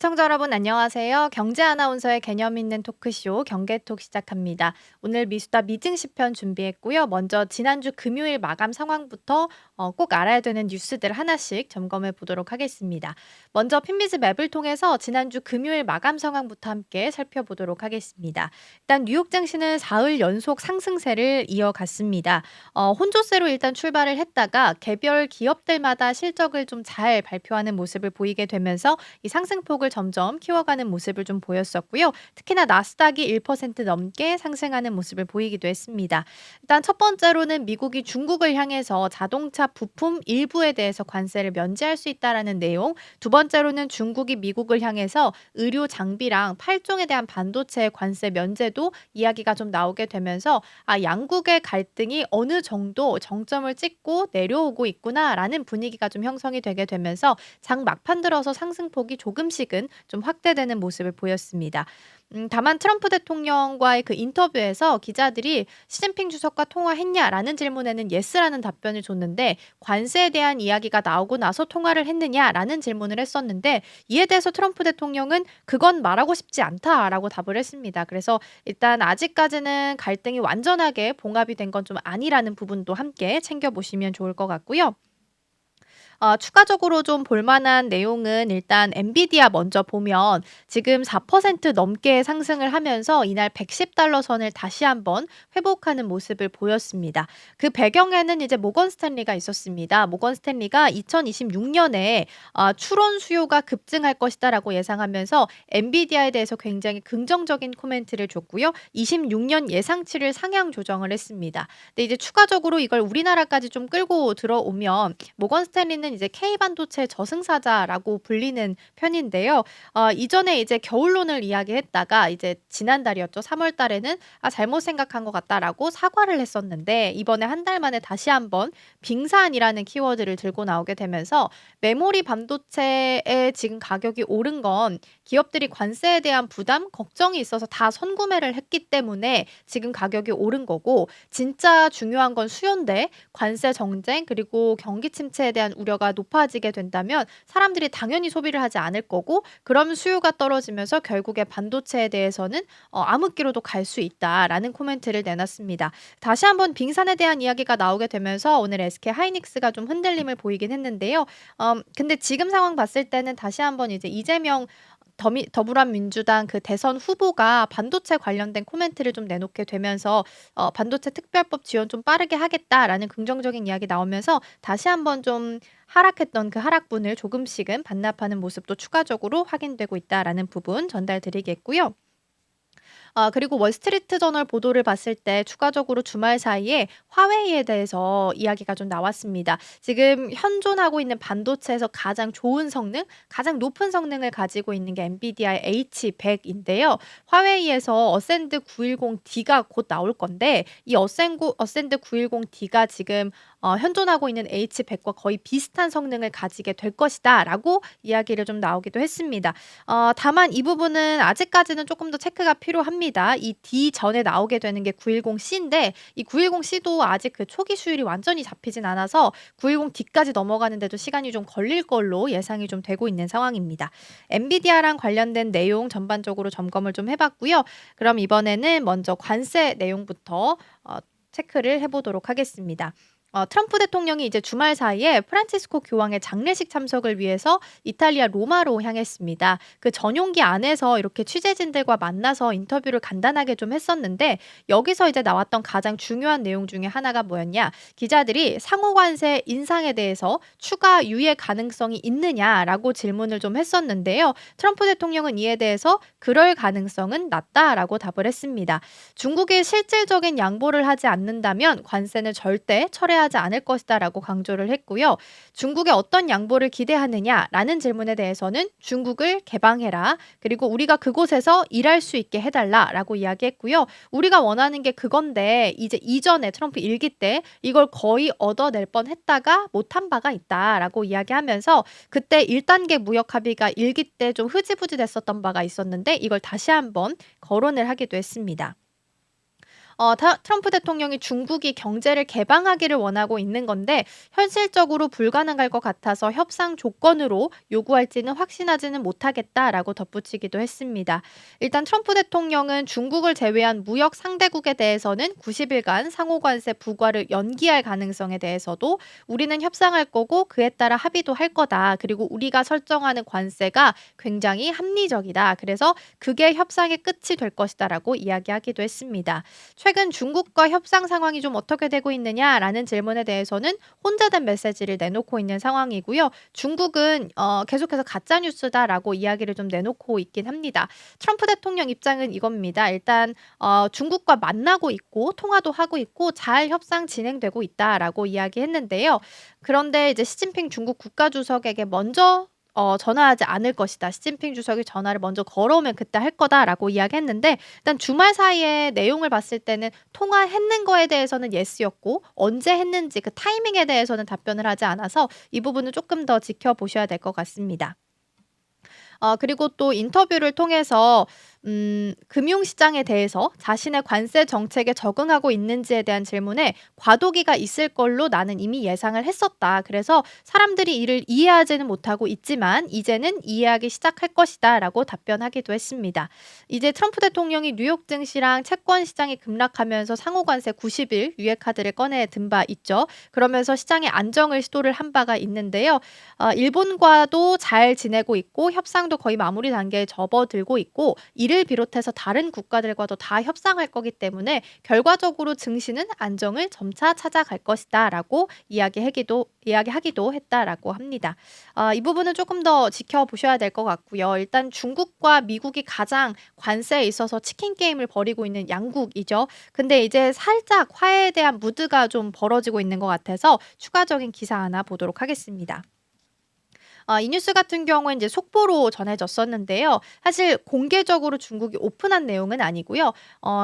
시청자 여러분 안녕하세요. 경제 아나운서의 개념 있는 토크쇼 경계톡 시작합니다. 오늘 미수다 미증시편 준비했고요. 먼저 지난주 금요일 마감 상황부터 꼭 알아야 되는 뉴스들 하나씩 점검해 보도록 하겠습니다. 먼저 핀비즈 맵을 통해서 지난주 금요일 마감 상황부터 함께 살펴보도록 하겠습니다. 일단 뉴욕 증시는 사흘 연속 상승세를 이어갔습니다. 혼조세로 일단 출발을 했다가 개별 기업들마다 실적을 좀 잘 발표하는 모습을 보이게 되면서 이 상승폭을 점점 키워가는 모습을 좀 보였었고요. 특히나 나스닥이 1% 넘게 상승하는 모습을 보이기도 했습니다. 일단 첫 번째로는 미국이 중국을 향해서 자동차 부품 일부에 대해서 관세를 면제할 수 있다라는 내용, 두 번째로는 중국이 미국을 향해서 의료 장비랑 8종에 대한 반도체 관세 면제도 이야기가 좀 나오게 되면서 양국의 갈등이 어느 정도 정점을 찍고 내려오고 있구나라는 분위기가 좀 형성이 되게 되면서 장 막판 들어서 상승폭이 조금씩은 좀 확대되는 모습을 보였습니다. 다만 트럼프 대통령과의 그 인터뷰에서 기자들이 "시진핑 주석과 통화했냐?"라는 질문에는 "예스라는 답변을 줬는데 "관세에 대한 이야기가 나오고 나서 통화를 했느냐?"라는 질문을 했었는데 이에 대해서 트럼프 대통령은 "그건 말하고 싶지 않다."라고 답을 했습니다. 그래서 일단 아직까지는 갈등이 완전하게 봉합이 된 건 좀 아니라는 부분도 함께 챙겨 보시면 좋을 것 같고요. 추가적으로 좀 볼 만한 내용은 일단 엔비디아 먼저 보면 지금 4% 넘게 상승을 하면서 이날 $110 선을 다시 한번 회복하는 모습을 보였습니다. 그 배경에는 이제 모건 스탠리가 있었습니다. 모건 스탠리가 2026년에 "추론 수요가 급증할 것이다."라고 예상하면서 엔비디아에 대해서 굉장히 긍정적인 코멘트를 줬고요. 26년 예상치를 상향 조정을 했습니다. 근데 이제 추가적으로 이걸 우리나라까지 좀 끌고 들어오면 모건 스탠리는 이제 K반도체 저승사자라고 불리는 편인데요. 이전에 이제 겨울론을 이야기했다가 이제 지난달이었죠. 3월 달에는 잘못 생각한 것 같다."라고 사과를 했었는데 이번에 한 달 만에 다시 한번 빙산이라는 키워드를 들고 나오게 되면서 메모리 반도체의 지금 가격이 오른 건 기업들이 관세에 대한 부담, 걱정이 있어서 다 선구매를 했기 때문에 지금 가격이 오른 거고 진짜 중요한 건 수요인데 관세 정쟁 그리고 경기 침체에 대한 우려가 높아지게 된다면 사람들이 당연히 소비를 하지 않을 거고 그러면 수요가 떨어지면서 결국에 반도체에 대해서는 "암흑기로도 갈 수 있다."라는 코멘트를 내놨습니다. 다시 한번 빙산에 대한 이야기가 나오게 되면서 오늘 SK 하이닉스가 좀 흔들림을 보이긴 했는데요. 근데 지금 상황 봤을 때는 다시 한번 이제 이재명 더불어민주당 그 대선 후보가 반도체 관련된 코멘트를 좀 내놓게 되면서 "반도체 특별법 지원 좀 빠르게 하겠다."라는 긍정적인 이야기 나오면서 다시 한번 좀 하락했던 그 하락분을 조금씩은 반납하는 모습도 추가적으로 확인되고 있다라는 부분 전달드리겠고요. 그리고 월스트리트 저널 보도를 봤을 때 추가적으로 주말 사이에 화웨이에 대해서 이야기가 좀 나왔습니다. 지금 현존하고 있는 반도체에서 가장 좋은 성능, 가장 높은 성능을 가지고 있는 게 엔비디아의 H100인데요. 화웨이에서 어센드 910D가 곧 나올 건데 이 어센드 910D가 지금 현존하고 있는 H100과 거의 비슷한 성능을 가지게 될 것이다라고 이야기를 좀 나오기도 했습니다. 다만 이 부분은 아직까지는 조금 더 체크가 필요합니다. 이 D 전에 나오게 되는 게 910C인데 이 910C도 아직 그 초기 수율이 완전히 잡히진 않아서 910D까지 넘어가는 데도 시간이 좀 걸릴 걸로 예상이 좀 되고 있는 상황입니다. 엔비디아랑 관련된 내용 전반적으로 점검을 좀 해 봤고요. 그럼 이번에는 먼저 관세 내용부터 체크를 해 보도록 하겠습니다. 트럼프 대통령이 이제 주말 사이에 프란치스코 교황의 장례식 참석을 위해서 이탈리아 로마로 향했습니다. 그 전용기 안에서 이렇게 취재진들과 만나서 인터뷰를 간단하게 좀 했었는데 여기서 이제 나왔던 가장 중요한 내용 중에 하나가 뭐였냐? 기자들이 상호 관세 인상에 대해서 추가 유예 가능성이 있느냐라고 질문을 좀 했었는데요. 트럼프 대통령은 이에 대해서 "그럴 가능성은 낮다."라고 답을 했습니다. 중국이 실질적인 양보를 하지 않는다면 관세는 절대 철회하지 않을 것이다라고 강조를 했고요. 중국의 어떤 양보를 기대하느냐라는 질문에 대해서는 "중국을 개방해라. 그리고 우리가 그곳에서 일할 수 있게 해달라."라고 이야기했고요. "우리가 원하는 게 그건데 이제 이전에 트럼프 일기 때 이걸 거의 얻어낼 뻔했다가 못한 바가 있다."라고 이야기하면서 그때 1단계 무역 합의가 일기 때 좀 흐지부지 됐었던 바가 있었는데 이걸 다시 한번 거론을 하기도 했습니다. 트럼프 대통령이 중국이 경제를 개방하기를 원하고 있는 건데 현실적으로 불가능할 것 같아서 협상 조건으로 요구할지는 확신하지는 못하겠다라고 덧붙이기도 했습니다. 일단 트럼프 대통령은 중국을 제외한 무역 상대국에 대해서는 90일간 상호 관세 부과를 연기할 가능성에 대해서도 우리는 협상할 거고 그에 따라 합의도 할 거다. 그리고 우리가 설정하는 관세가 굉장히 합리적이다. 그래서 그게 협상의 끝이 될 것이다라고 이야기하기도 했습니다. 최근 중국과 협상 상황이 좀 어떻게 되고 있느냐라는 질문에 대해서는 혼재된 메시지를 내놓고 있는 상황이고요. 중국은 계속해서 가짜 뉴스다라고 이야기를 좀 내놓고 있긴 합니다. 트럼프 대통령 입장은 이겁니다. 일단 중국과 만나고 있고 통화도 하고 있고 잘 협상 진행되고 있다라고 이야기했는데요. 그런데 이제 시진핑 중국 국가주석에게 먼저 전화하지 않을 것이다. 시진핑 주석이 전화를 먼저 걸어오면 그때 할 거다라고 이야기했는데 일단 주말 사이에 내용을 봤을 때는 통화했는 거에 대해서는 예스였고 언제 했는지 그 타이밍에 대해서는 답변을 하지 않아서 이 부분은 조금 더 지켜보셔야 될 것 같습니다. 그리고 또 인터뷰를 통해서 금융시장에 대해서 자신의 관세 정책에 적응하고 있는지에 대한 질문에 과도기가 있을 걸로 나는 이미 예상을 했었다. 그래서 사람들이 이를 이해하지는 못하고 있지만 이제는 이해하기 시작할 것이다. 라고 답변하기도 했습니다. 이제 트럼프 대통령이 뉴욕 증시랑 채권 시장이 급락하면서 상호관세 90일 유예 카드를 꺼내 든 바 있죠. 그러면서 시장의 안정을 시도를 한 바가 있는데요. 일본과도 잘 지내고 있고 협상도 거의 마무리 단계에 접어들고 있고 이를 비롯해서 다른 국가들과도 다 협상할 거기 때문에 결과적으로 증시는 안정을 점차 찾아갈 것이다라고 이야기하기도 했다라고 합니다. 이 부분은 조금 더 지켜보셔야 될 것 같고요. 일단 중국과 미국이 가장 관세에 있어서 치킨 게임을 벌이고 있는 양국이죠. 근데 이제 살짝 화해에 대한 무드가 좀 벌어지고 있는 것 같아서 추가적인 기사 하나 보도록 하겠습니다. 이 뉴스 같은 경우엔 이제 속보로 전해졌었는데요. 사실 공개적으로 중국이 오픈한 내용은 아니고요.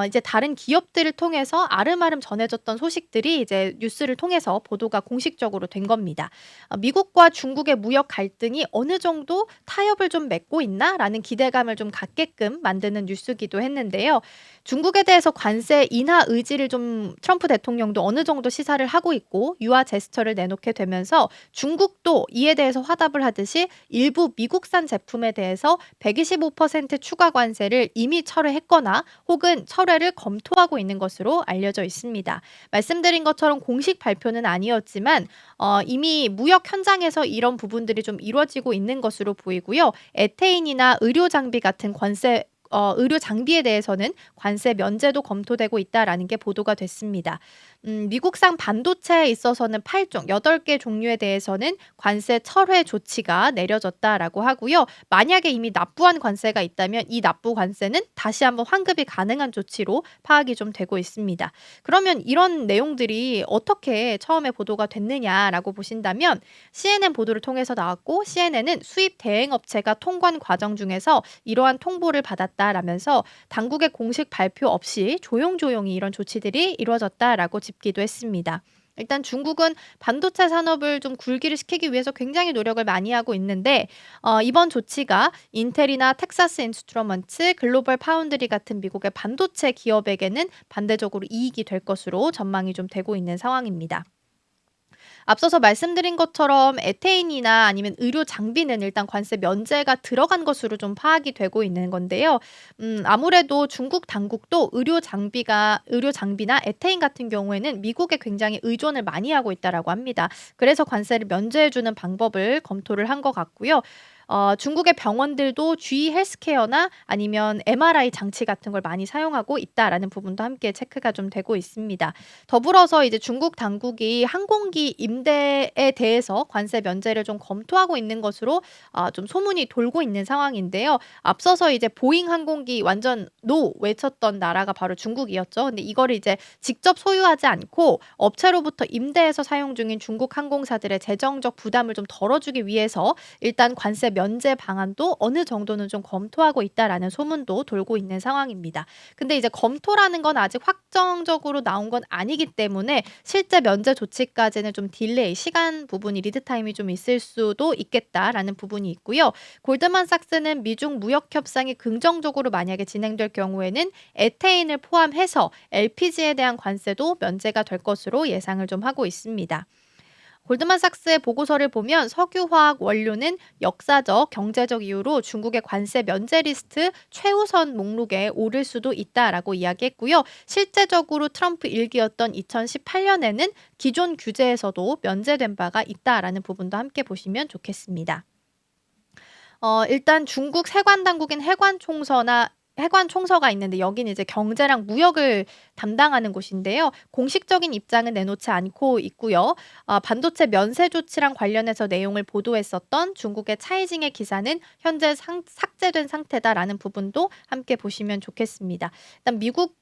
이제 다른 기업들을 통해서 아름아름 전해졌던 소식들이 이제 뉴스를 통해서 보도가 공식적으로 된 겁니다. 미국과 중국의 무역 갈등이 어느 정도 타협을 좀 맺고 있나라는 기대감을 좀 갖게끔 만드는 뉴스기도 했는데요. 중국에 대해서 관세 인하 의지를 좀 트럼프 대통령도 어느 정도 시사를 하고 있고 유화 제스처를 내놓게 되면서 중국도 이에 대해서 화답을 하듯이 일부 미국산 제품에 대해서 125% 추가 관세를 이미 철회했거나 혹은 철회를 검토하고 있는 것으로 알려져 있습니다. 말씀드린 것처럼 공식 발표는 아니었지만 이미 무역 현장에서 이런 부분들이 좀 이루어지고 있는 것으로 보이고요. 에테인이나 의료 장비 같은 의료 장비에 대해서는 관세 면제도 검토되고 있다라는 게 보도가 됐습니다. 미국산 반도체에 있어서는 8종, 8개 종류에 대해서는 관세 철회 조치가 내려졌다라고 하고요. 만약에 이미 납부한 관세가 있다면 이 납부 관세는 다시 한번 환급이 가능한 조치로 파악이 좀 되고 있습니다. 그러면 이런 내용들이 어떻게 처음에 보도가 됐느냐라고 보신다면 CNN 보도를 통해서 나왔고 CNN은 수입 대행업체가 통관 과정 중에서 이러한 통보를 받았다라면서 당국의 공식 발표 없이 조용조용히 이런 조치들이 이루어졌다라고 짚기도 했습니다. 일단 중국은 반도체 산업을 좀 굴기를 시키기 위해서 굉장히 노력을 많이 하고 있는데 이번 조치가 인텔이나 텍사스 인스트루먼트, 글로벌 파운드리 같은 미국의 반도체 기업에게는 반대적으로 이익이 될 것으로 전망이 좀 되고 있는 상황입니다. 앞서서 말씀드린 것처럼 에테인이나 아니면 의료 장비는 일단 관세 면제가 들어간 것으로 좀 파악이 되고 있는 건데요. 아무래도 중국 당국도 의료 장비나 에테인 같은 경우에는 미국에 굉장히 의존을 많이 하고 있다라고 합니다. 그래서 관세를 면제해 주는 방법을 검토를 한 것 같고요. 중국의 병원들도 GE 헬스케어나 아니면 MRI 장치 같은 걸 많이 사용하고 있다라는 부분도 함께 체크가 좀 되고 있습니다. 더불어서 이제 중국 당국이 항공기 임대에 대해서 관세 면제를 좀 검토하고 있는 것으로 좀 소문이 돌고 있는 상황인데요. 앞서서 이제 보잉 항공기 완전 노 외쳤던 나라가 바로 중국이었죠. 근데 이거를 이제 직접 소유하지 않고 업체로부터 임대해서 사용 중인 중국 항공사들의 재정적 부담을 좀 덜어주기 위해서 일단 관세 면제 방안도 어느 정도는 좀 검토하고 있다라는 소문도 돌고 있는 상황입니다. 근데 이제 검토라는 건 아직 확정적으로 나온 건 아니기 때문에 실제 면제 조치까지는 좀 딜레이, 시간 부분이 리드 타임이 좀 있을 수도 있겠다라는 부분이 있고요. 골드만삭스는 미중 무역 협상이 긍정적으로 만약에 진행될 경우에는 에테인을 포함해서 LPG에 대한 관세도 면제가 될 것으로 예상을 좀 하고 있습니다. 골드만삭스의 보고서를 보면 석유화학 원료는 역사적, 경제적 이유로 중국의 관세 면제 리스트 최우선 목록에 오를 수도 있다라고 이야기했고요. 실제적으로 트럼프 일기였던 2018년에는 기존 규제에서도 면제된 바가 있다라는 부분도 함께 보시면 좋겠습니다. 일단 중국 세관 당국인 해관 총서가 있는데 여기는 이제 경제랑 무역을 담당하는 곳인데요. 공식적인 입장은 내놓지 않고 있고요. 반도체 면세 조치랑 관련해서 내용을 보도했었던 중국의 차이징의 기사는 현재 삭제된 상태다라는 부분도 함께 보시면 좋겠습니다. 일단 미국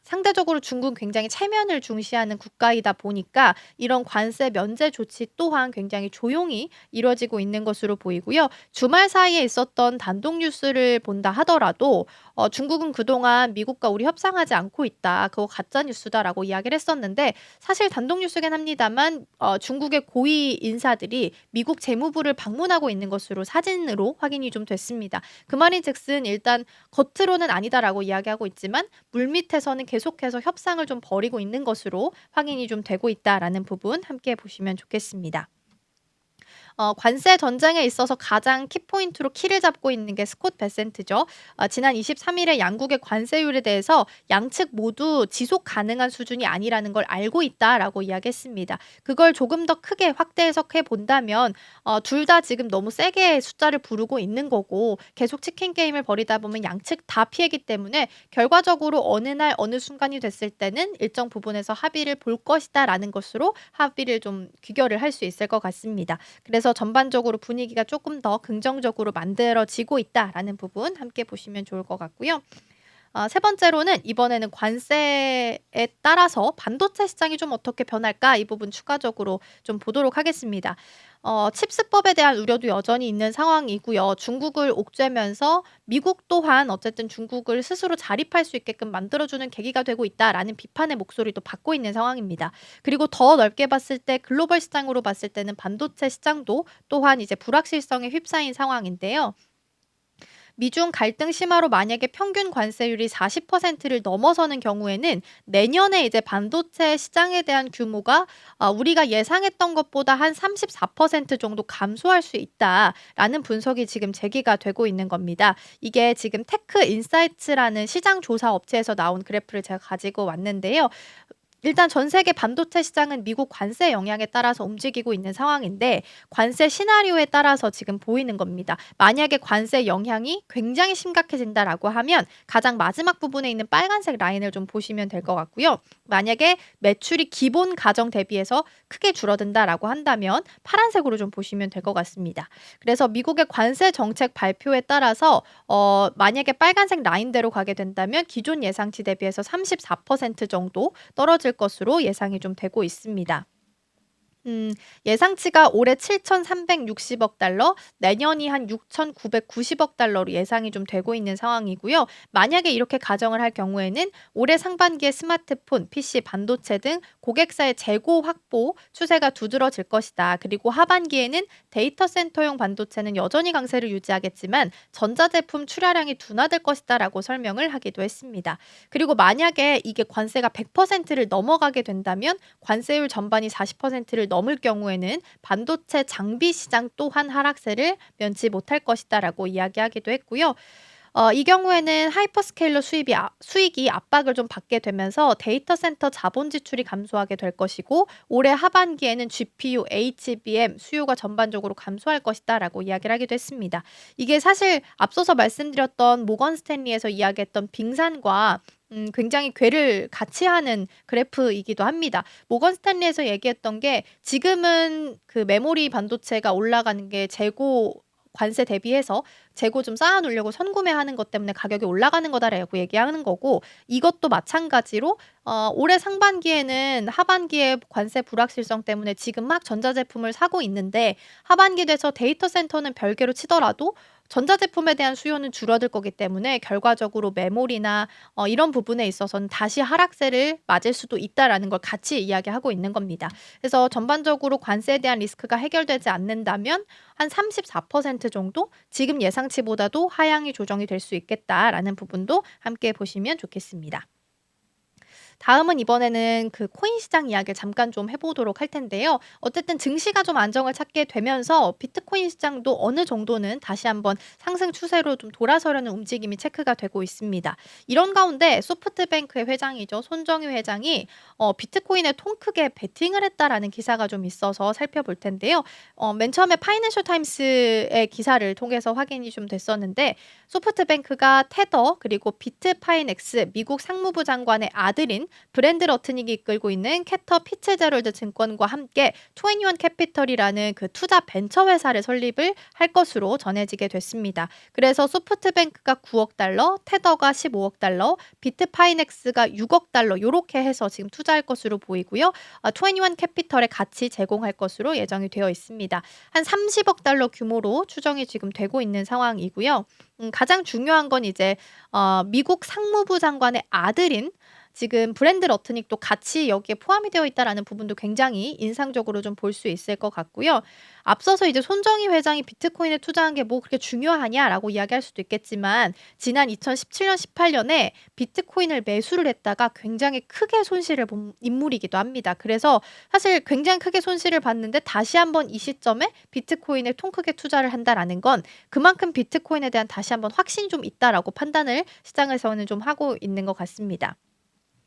상대적으로 중국은 굉장히 체면을 중시하는 국가이다 보니까 이런 관세 면제 조치 또한 굉장히 조용히 이루어지고 있는 것으로 보이고요. 주말 사이에 있었던 단독 뉴스를 본다 하더라도 중국은 그동안 미국과 우리 협상하지 않고 있다. 그거 가짜 뉴스다라고 이야기를 했었는데 사실 단독 뉴스긴 합니다만 중국의 고위 인사들이 미국 재무부를 방문하고 있는 것으로 사진으로 확인이 좀 됐습니다. 그 말인즉슨 일단 겉으로는 아니다라고 이야기하고 있지만 물밑에서는 계속해서 협상을 좀 벌이고 있는 것으로 확인이 좀 되고 있다라는 부분 함께 보시면 좋겠습니다. 관세 전쟁에 있어서 가장 키포인트로 키를 잡고 있는 게 스콧 베센트죠. 지난 23일에 양국의 관세율에 대해서 양측 모두 지속 가능한 수준이 아니라는 걸 알고 있다라고 이야기했습니다. 그걸 조금 더 크게 확대 해석해 본다면 둘 다 지금 너무 세게 숫자를 부르고 있는 거고 계속 치킨 게임을 벌이다 보면 양측 다 피해기 때문에 결과적으로 어느 날 어느 순간이 됐을 때는 일정 부분에서 합의를 볼 것이다라는 것으로 합의를 좀 귀결을 할 수 있을 것 같습니다. 그래서 전반적으로 분위기가 조금 더 긍정적으로 만들어지고 있다라는 부분 함께 보시면 좋을 것 같고요. 세 번째로는 이번에는 관세에 따라서 반도체 시장이 좀 어떻게 변할까 이 부분 추가적으로 좀 보도록 하겠습니다. 칩스법에 대한 우려도 여전히 있는 상황이고요. 중국을 옥죄면서 미국 또한 어쨌든 중국을 스스로 자립할 수 있게끔 만들어주는 계기가 되고 있다라는 비판의 목소리도 받고 있는 상황입니다. 그리고 더 넓게 봤을 때 글로벌 시장으로 봤을 때는 반도체 시장도 또한 이제 불확실성에 휩싸인 상황인데요. 미중 갈등 심화로 만약에 평균 관세율이 40%를 넘어서는 경우에는 내년에 이제 반도체 시장에 대한 규모가 우리가 예상했던 것보다 한 34% 정도 감소할 수 있다라는 분석이 지금 제기가 되고 있는 겁니다. 이게 지금 테크 인사이츠라는 시장 조사 업체에서 나온 그래프를 제가 가지고 왔는데요. 일단 전 세계 반도체 시장은 미국 관세 영향에 따라서 움직이고 있는 상황인데 관세 시나리오에 따라서 지금 보이는 겁니다. 만약에 관세 영향이 굉장히 심각해진다라고 하면 가장 마지막 부분에 있는 빨간색 라인을 좀 보시면 될 것 같고요. 만약에 매출이 기본 가정 대비해서 크게 줄어든다라고 한다면 파란색으로 좀 보시면 될 것 같습니다. 그래서 미국의 관세 정책 발표에 따라서 만약에 빨간색 라인대로 가게 된다면 기존 예상치 대비해서 34% 정도 떨어질 것으로 예상이 좀 되고 있습니다. 예상치가 올해 7,360억 달러, 내년이 한 6,990억 달러로 예상이 좀 되고 있는 상황이고요. 만약에 이렇게 가정을 할 경우에는 올해 상반기에 스마트폰, PC, 반도체 등 고객사의 재고 확보 추세가 두드러질 것이다. 그리고 하반기에는 데이터 센터용 반도체는 여전히 강세를 유지하겠지만 전자제품 출하량이 둔화될 것이다라고 설명을 하기도 했습니다. 그리고 만약에 이게 관세가 100%를 넘어가게 된다면 관세율 전반이 40%를 넘을 경우에는 반도체 장비 시장 또한 하락세를 면치 못할 것이다라고 이야기하기도 했고요. 이 경우에는 하이퍼스케일러 수익이 압박을 좀 받게 되면서 데이터 센터 자본 지출이 감소하게 될 것이고 올해 하반기에는 GPU, HBM 수요가 전반적으로 감소할 것이다라고 이야기를 하기도 했습니다. 이게 사실 앞서서 말씀드렸던 모건 스탠리에서 이야기했던 빙산과 굉장히 궤를 같이 하는 그래프이기도 합니다. 모건 스탠리에서 얘기했던 게 지금은 그 메모리 반도체가 올라가는 게 재고 관세 대비해서 재고 좀 쌓아 놓으려고 선구매하는 것 때문에 가격이 올라가는 거다라고 얘기하는 거고 이것도 마찬가지로 올해 상반기에는 하반기에 관세 불확실성 때문에 지금 막 전자제품을 사고 있는데 하반기 돼서 데이터 센터는 별개로 치더라도 전자제품에 대한 수요는 줄어들 거기 때문에 결과적으로 메모리나 이런 부분에 있어서는 다시 하락세를 맞을 수도 있다라는 걸 같이 이야기하고 있는 겁니다. 그래서 전반적으로 관세에 대한 리스크가 해결되지 않는다면 한 34% 정도 지금 예상치보다도 하향이 조정이 될 수 있겠다라는 부분도 함께 보시면 좋겠습니다. 다음은 이번에는 그 코인 시장 이야기를 잠깐 좀 해 보도록 할 텐데요. 어쨌든 증시가 좀 안정을 찾게 되면서 비트코인 시장도 어느 정도는 다시 한번 상승 추세로 좀 돌아서려는 움직임이 체크가 되고 있습니다. 이런 가운데 소프트뱅크의 회장이죠. 손정희 회장이 비트코인에 통 크게 베팅을 했다라는 기사가 좀 있어서 살펴볼 텐데요. 맨 처음에 파이낸셜 타임스의 기사를 통해서 확인이 좀 됐었는데 소프트뱅크가 테더 그리고 비트파이넥스 미국 상무부 장관의 아들인 브랜드 러트닉이 이끌고 있는 캐터 피츠제럴드 증권과 함께 21 캐피털이라는 그 투자 벤처 회사를 설립을 할 것으로 전해지게 됐습니다. 그래서 소프트뱅크가 9억 달러, 테더가 15억 달러, 비트파이넥스가 6억 달러 요렇게 해서 지금 투자할 것으로 보이고요. 21 캐피털에 같이 제공할 것으로 예정이 되어 있습니다. 한 30억 달러 규모로 추정이 지금 되고 있는 상황이고요. 가장 중요한 건 이제 미국 상무부 장관의 아들인 지금 브랜드 러트닉도 같이 여기에 포함이 되어 있다라는 부분도 굉장히 인상적으로 좀 볼 수 있을 것 같고요. 앞서서 이제 손정희 회장이 비트코인에 투자한 게 뭐 그렇게 중요하냐라고 이야기할 수도 있겠지만 지난 2017년, 18년에 비트코인을 매수를 했다가 굉장히 크게 손실을 본 인물이기도 합니다. 그래서 사실 굉장히 크게 손실을 봤는데 다시 한번 이 시점에 비트코인에 통 크게 투자를 한다라는 건 그만큼 비트코인에 대한 다시 한번 확신이 좀 있다라고 판단을 시장에서는 좀 하고 있는 것 같습니다.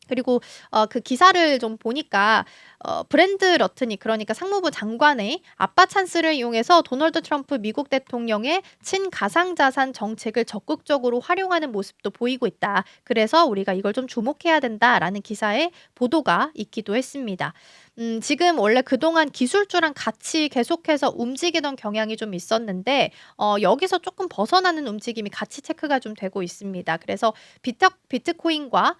그리고 그 기사를 좀 보니까 브랜드 러트닉 그러니까 상무부 장관의 아빠 찬스를 이용해서 도널드 트럼프 미국 대통령의 친가상자산 정책을 적극적으로 활용하는 모습도 보이고 있다. 그래서 우리가 이걸 좀 주목해야 된다라는 기사의 보도가 있기도 했습니다. 지금 원래 그동안 기술주랑 같이 계속해서 움직이던 경향이 좀 있었는데 여기서 조금 벗어나는 움직임이 같이 체크가 좀 되고 있습니다. 그래서 비트코인과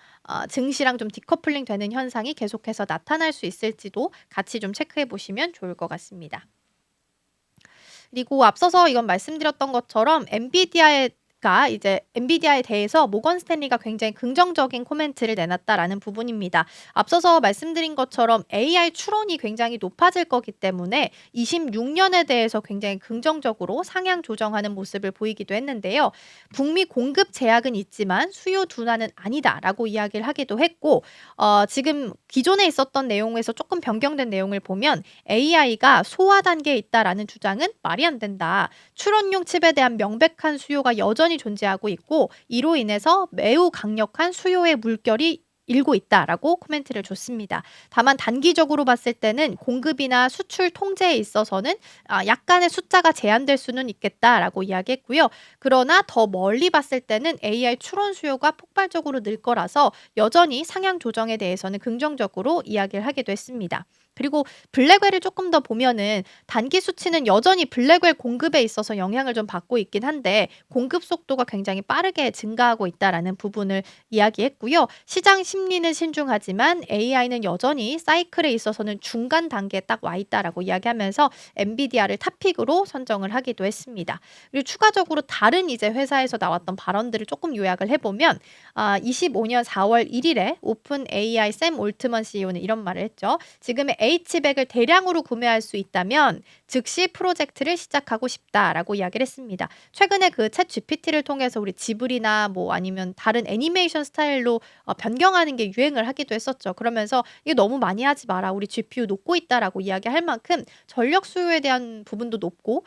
증시랑 좀 디커플링 되는 현상이 계속해서 나타날 수 있을지도 같이 좀 체크해 보시면 좋을 것 같습니다. 그리고 앞서서 이건 말씀드렸던 것처럼 엔비디아에 대해서 모건 스탠리가 굉장히 긍정적인 코멘트를 내놨다라는 부분입니다. 앞서서 말씀드린 것처럼 AI 추론이 굉장히 높아질 거기 때문에 26년에 대해서 굉장히 긍정적으로 상향 조정하는 모습을 보이기도 했는데요. 북미 공급 제약은 있지만 수요 둔화는 아니다라고 이야기를 하기도 했고 지금 기존에 있었던 내용에서 조금 변경된 내용을 보면 AI가 소화 단계에 있다라는 주장은 말이 안 된다. 추론용 칩에 대한 명백한 수요가 여전히 존재하고 있고 이로 인해서 매우 강력한 수요의 물결이 일고 있다라고 코멘트를 줬습니다. 다만 단기적으로 봤을 때는 공급이나 수출 통제에 있어서는 약간의 숫자가 제한될 수는 있겠다라고 이야기했고요. 그러나 더 멀리 봤을 때는 AI 추론 수요가 폭발적으로 늘 거라서 여전히 상향 조정에 대해서는 긍정적으로 이야기를 하기도 했습니다. 그리고 블랙웰을 조금 더 보면은 단기 수치는 여전히 블랙웰 공급에 있어서 영향을 좀 받고 있긴 한데 공급 속도가 굉장히 빠르게 증가하고 있다라는 부분을 이야기했고요. 시장 심리는 신중하지만 AI는 여전히 사이클에 있어서는 중간 단계에 딱 와 있다라고 이야기하면서 엔비디아를 탑픽으로 선정을 하기도 했습니다. 그리고 추가적으로 다른 이제 회사에서 나왔던 발언들을 조금 요약을 해보면 25년 4월 1일에 오픈 AI 샘 올트먼 CEO는 이런 말을 했죠. 지금의 H백을 대량으로 구매할 수 있다면 즉시 프로젝트를 시작하고 싶다라고 이야기를 했습니다. 최근에 그 챗 GPT를 통해서 우리 지브리나 뭐 아니면 다른 애니메이션 스타일로 변경하는 게 유행을 하기도 했었죠. 그러면서 이게 너무 많이 하지 마라. 우리 GPU 녹고 있다라고 이야기할 만큼 전력 수요에 대한 부분도 높고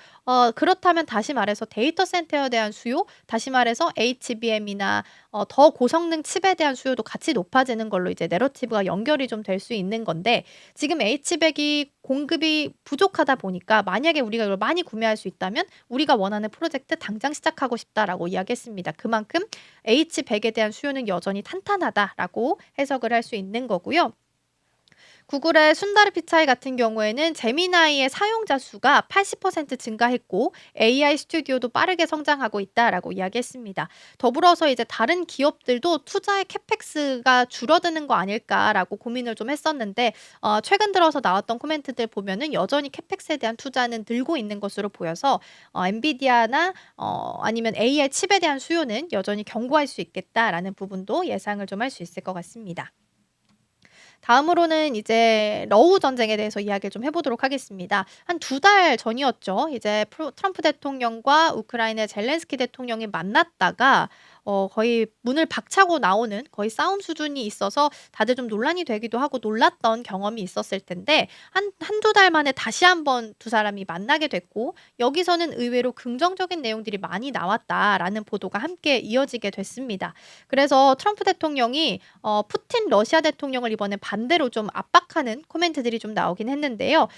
그렇다면 다시 말해서 데이터 센터에 대한 수요, 다시 말해서 HBM이나 더 고성능 칩에 대한 수요도 같이 높아지는 걸로 이제 내러티브가 연결이 좀 될 수 있는 건데 지금 H백이 공급이 부족하다 보니까 만약에 우리가 이걸 많이 구매할 수 있다면 우리가 원하는 프로젝트 당장 시작하고 싶다라고 이야기했습니다. 그만큼 H백에 대한 수요는 여전히 탄탄하다라고 해석을 할 수 있는 거고요. 구글의 순다르 피차이 같은 경우에는 제미나이의 사용자 수가 80% 증가했고 AI 스튜디오도 빠르게 성장하고 있다라고 이야기했습니다. 더불어서 이제 다른 기업들도 투자의 캐펙스가 줄어드는 거 아닐까라고 고민을 좀 했었는데 최근 들어서 나왔던 코멘트들 보면은 여전히 캐펙스에 대한 투자는 늘고 있는 것으로 보여서 엔비디아나 아니면 AI 칩에 대한 수요는 여전히 견고할 수 있겠다라는 부분도 예상을 좀 할 수 있을 것 같습니다. 다음으로는 이제 러우 전쟁에 대해서 이야기를 좀 해 보도록 하겠습니다. 한 2달 전이었죠. 이제 트럼프 대통령과 우크라이나 젤렌스키 대통령이 만났다가 거의 문을 박차고 나오는 거의 싸움 수준이 있어서 다들 좀 논란이 되기도 하고 놀랐던 경험이 있었을 텐데 한두 달 만에 다시 한번 두 사람이 만나게 됐고 여기서는 의외로 긍정적인 내용들이 많이 나왔다라는 보도가 함께 이어지게 됐습니다. 그래서 트럼프 대통령이 푸틴 러시아 대통령을 이번에 반대로 좀 압박하는 코멘트들이 좀 나오긴 했는데요.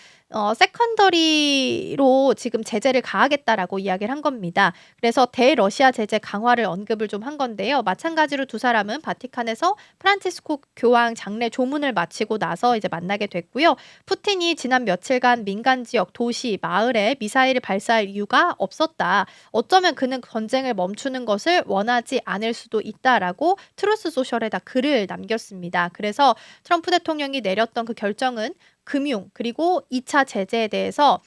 세컨더리로 지금 제재를 가하겠다라고 이야기를 한 겁니다. 그래서 대러시아 제재 강화를 언급을 좀 한 건데요. 마찬가지로 두 사람은 바티칸에서 프란치스코 교황 장례 조문을 마치고 나서 이제 만나게 됐고요. 푸틴이 지난 며칠간 민간 지역, 도시, 마을에 미사일을 발사할 이유가 없었다. 어쩌면 그는 전쟁을 멈추는 것을 원하지 않을 수도 있다라고 트루스 소셜에다 글을 남겼습니다. 그래서 트럼프 대통령이 내렸던 그 결정은 금융 그리고 2차 제재에 대해서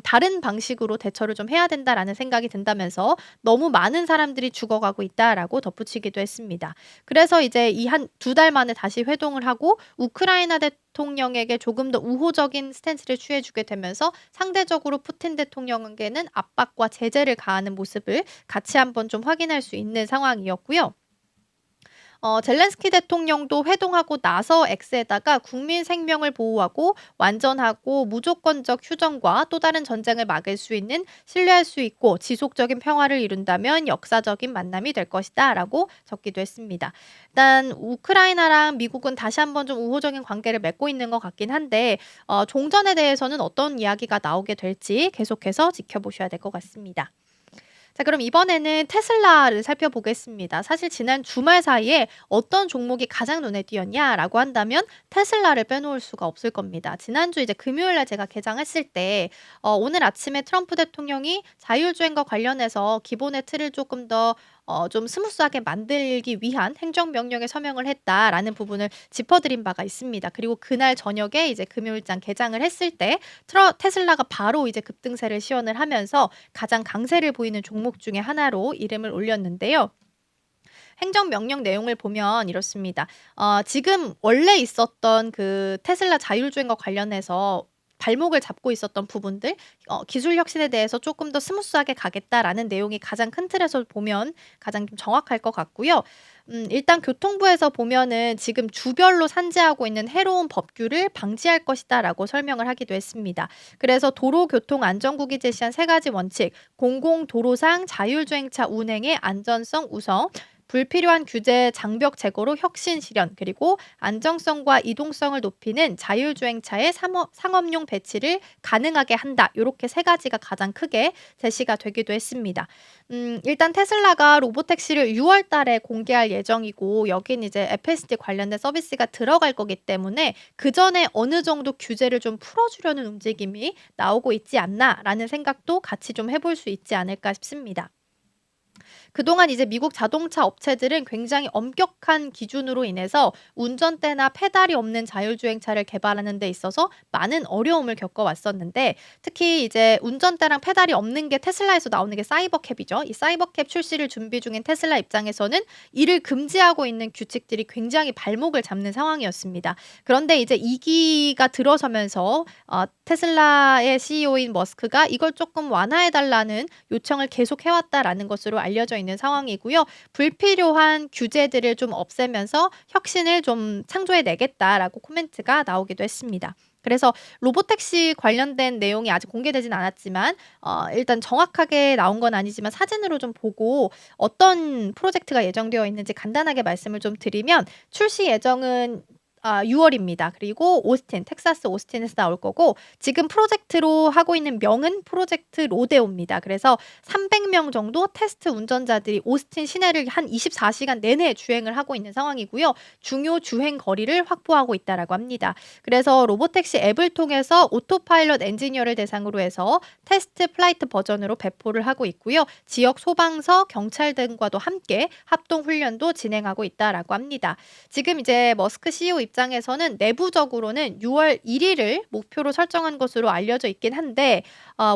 다른 방식으로 대처를 좀 해야 된다라는 생각이 든다면서 너무 많은 사람들이 죽어가고 있다라고 덧붙이기도 했습니다. 그래서 이제 이 한 2달 만에 다시 회동을 하고 우크라이나 대통령에게 조금 더 우호적인 스탠스를 취해주게 되면서 상대적으로 푸틴 대통령에게는 압박과 제재를 가하는 모습을 같이 한번 좀 확인할 수 있는 상황이었고요. 젤렌스키 대통령도 회동하고 나서 X에다가 국민 생명을 보호하고 완전하고 무조건적 휴전과 또 다른 전쟁을 막을 수 있는 신뢰할 수 있고 지속적인 평화를 이룬다면 역사적인 만남이 될 것이다라고 적기도 했습니다. 일단 우크라이나랑 미국은 다시 한번 좀 우호적인 관계를 맺고 있는 것 같긴 한데 종전에 대해서는 어떤 이야기가 나오게 될지 계속해서 지켜보셔야 될 것 같습니다. 자, 그럼 이번에는 테슬라를 살펴보겠습니다. 사실 지난 주말 사이에 어떤 종목이 가장 눈에 띄었냐라고 한다면 테슬라를 빼놓을 수가 없을 겁니다. 지난주 이제 금요일 날 제가 개장했을 때 오늘 아침에 트럼프 대통령이 자율주행과 관련해서 기본의 틀을 조금 더 좀 스무스하게 만들기 위한 행정명령에 서명을 했다라는 부분을 짚어드린 바가 있습니다. 그리고 그날 저녁에 이제 금요일장 개장을 했을 때 테슬라가 바로 이제 급등세를 시연을 하면서 가장 강세를 보이는 종목 중에 하나로 이름을 올렸는데요. 행정명령 내용을 보면 이렇습니다. 지금 원래 있었던 그 테슬라 자율주행과 관련해서 발목을 잡고 있었던 부분들, 기술 혁신에 대해서 조금 더 스무스하게 가겠다라는 내용이 가장 큰 틀에서 보면 가장 좀 정확할 것 같고요. 일단 교통부에서 보면은 지금 주별로 산재하고 있는 해로운 법규를 방지할 것이다라고 설명을 하기도 했습니다. 그래서 도로교통안전국이 제시한 3가지 원칙, 공공도로상 자율주행차 운행의 안전성 우선, 불필요한 규제 장벽 제거로 혁신 실현, 그리고 안정성과 이동성을 높이는 자율주행차의 상업용 배치를 가능하게 한다. 요렇게 3가지가 가장 크게 제시가 되기도 했습니다. 일단 테슬라가 로보택시를 6월 달에 공개할 예정이고 여긴 이제 FSD 관련된 서비스가 들어갈 거기 때문에 그전에 어느 정도 규제를 좀 풀어주려는 움직임이 나오고 있지 않나라는 생각도 같이 좀 해볼 수 있지 않을까 싶습니다. 그동안 이제 미국 자동차 업체들은 굉장히 엄격한 기준으로 인해서 운전대나 페달이 없는 자율주행차를 개발하는 데 있어서 많은 어려움을 겪어왔었는데 특히 이제 운전대랑 페달이 없는 게 테슬라에서 나오는 게 사이버캡이죠. 이 사이버캡 출시를 준비 중인 테슬라 입장에서는 이를 금지하고 있는 규칙들이 굉장히 발목을 잡는 상황이었습니다. 그런데 이제 2기가 들어서면서 테슬라의 CEO인 머스크가 이걸 조금 완화해달라는 요청을 계속 해왔다라는 것으로 알려져 있는 상황이고요. 불필요한 규제들을 좀 없애면서 혁신을 좀 창조해내겠다라고 코멘트가 나오기도 했습니다. 그래서 로보택시 관련된 내용이 아직 공개되진 않았지만 일단 정확하게 나온 건 아니지만 사진으로 좀 보고 어떤 프로젝트가 예정되어 있는지 간단하게 말씀을 좀 드리면 출시 예정은 6월입니다. 그리고 오스틴, 텍사스 오스틴에서 나올 거고 지금 프로젝트로 하고 있는 명은 프로젝트 로데오입니다. 그래서 300명 정도 테스트 운전자들이 오스틴 시내를 한 24 시간 내내 주행을 하고 있는 상황이고요. 중요 주행 거리를 확보하고 있다라고 합니다. 그래서 로보택시 앱을 통해서 오토파일럿 엔지니어를 대상으로 해서 테스트 플라이트 버전으로 배포를 하고 있고요. 지역 소방서, 경찰 등과도 함께 합동 훈련도 진행하고 있다라고 합니다. 지금 이제 머스크 CEO 입장에서는 내부적으로는 6월 1일을 목표로 설정한 것으로 알려져 있긴 한데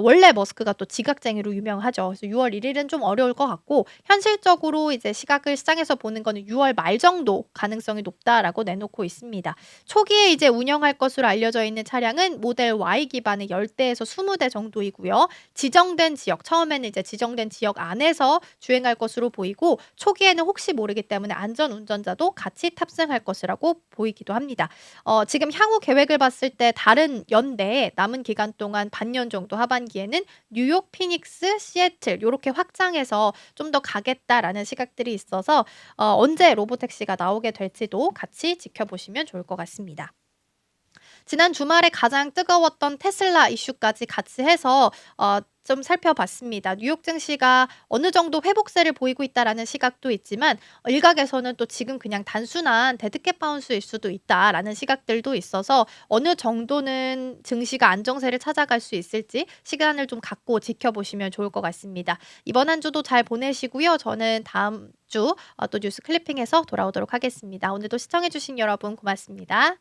원래 머스크가 또 지각쟁이로 유명하죠. 그래서 6월 1일은 좀 어려울 것 같고 현실적으로 이제 시각을 시장에서 보는 거는 6월 말 정도 가능성이 높다라고 내놓고 있습니다. 초기에 이제 운영할 것으로 알려져 있는 차량은 모델 Y 기반의 10대에서 20대 정도이고요. 지정된 지역, 처음에는 이제 지정된 지역 안에서 주행할 것으로 보이고 초기에는 혹시 모르기 때문에 안전 운전자도 같이 탑승할 것이라고 보이기도 합니다. 지금 향후 계획을 봤을 때 다른 연대에 남은 기간 동안 반년 정도 하반기에는 뉴욕, 피닉스, 시애틀 요렇게 확장해서 좀 더 가겠다라는 시각들이 있어서 언제 로보택시가 나오게 될지도 같이 지켜보시면 좋을 것 같습니다. 지난 주말에 가장 뜨거웠던 테슬라 이슈까지 같이 해서 좀 살펴봤습니다. 뉴욕 증시가 어느 정도 회복세를 보이고 있다라는 시각도 있지만 일각에서는 또 지금 그냥 단순한 데드캣 바운스일 수도 있다라는 시각들도 있어서 어느 정도는 증시가 안정세를 찾아갈 수 있을지 시간을 좀 갖고 지켜보시면 좋을 것 같습니다. 이번 한 주도 잘 보내시고요. 저는 다음 주 또 뉴스 클리핑에서 돌아오도록 하겠습니다. 오늘도 시청해 주신 여러분 고맙습니다.